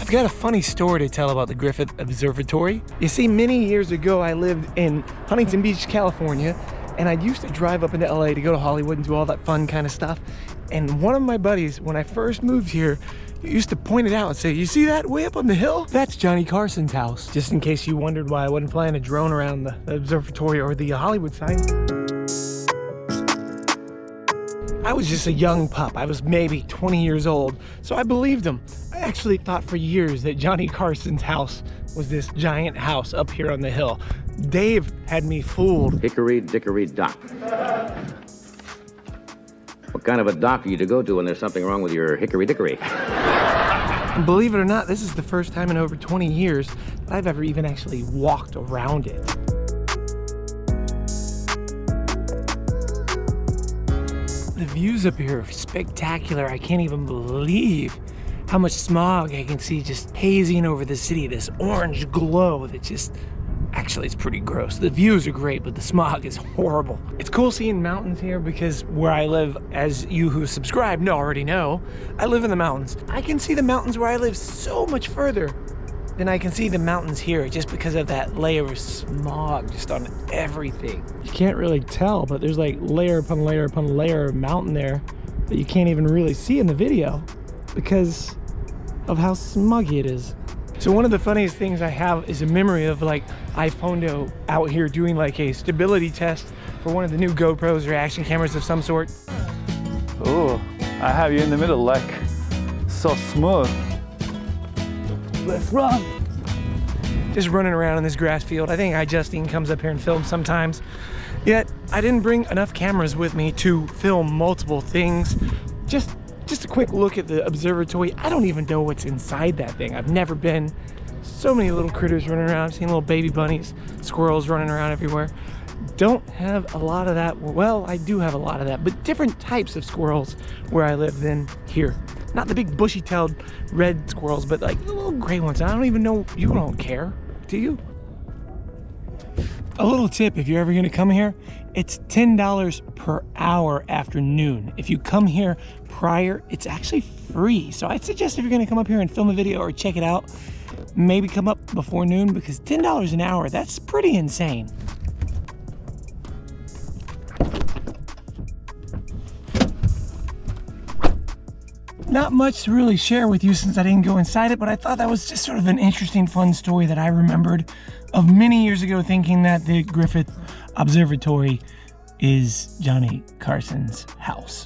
I've got a funny story to tell about the Griffith Observatory. You see, many years ago, I lived in Huntington Beach, California, and I used to drive up into LA to go to Hollywood and do all that fun kind of stuff. And one of my buddies, when I first moved here, used to point it out and say, you see that way up on the hill? That's Johnny Carson's house. Just in case you wondered why I wasn't flying a drone around the observatory or the Hollywood sign. I was just a young pup. I was maybe 20 years old, so I believed him. I actually thought for years that Johnny Carson's house was this giant house up here on the hill. Dave had me fooled. Hickory dickory dock. What kind of a dock are you to go to when there's something wrong with your hickory dickory? And believe it or not, this is the first time in over 20 years that I've ever even actually walked around it. The views up here are spectacular. I can't even believe how much smog I can see just hazing over the city. This orange glow that just, actually it's pretty gross. The views are great, but the smog is horrible. It's cool seeing mountains here because where I live, as you who subscribe already know, I live in the mountains. I can see the mountains where I live so much further than I can see the mountains here just because of that layer of smog just on everything. You can't really tell, but there's like layer upon layer upon layer of mountain there that you can't even really see in the video because of how smoggy it is. So one of the funniest things I have is a memory of like iPhone out here doing like a stability test for one of the new GoPros or action cameras of some sort. Oh, I have you in the middle, like so smooth. Let's run. Just running around in this grass field. I think Justine comes up here and films sometimes. Yet I didn't bring enough cameras with me to film multiple things. Just a quick look at the observatory. I don't even know what's inside that thing. I've never been. So many little critters running around. I've seen little baby bunnies, squirrels running around everywhere. Don't have a lot of that. Well, I do have a lot of that, but different types of squirrels where I live than here. Not the big bushy-tailed red squirrels, but like the little gray ones. I don't even know, you don't care, do you? A little tip, if you're ever gonna come here, it's $10 per hour after noon. If you come here prior, it's actually free. So I'd suggest if you're gonna come up here and film a video or check it out, maybe come up before noon because $10 an hour, that's pretty insane. Not much to really share with you since I didn't go inside it, but I thought that was just sort of an interesting, fun story that I remembered of many years ago thinking that the Griffith Observatory is Johnny Carson's house.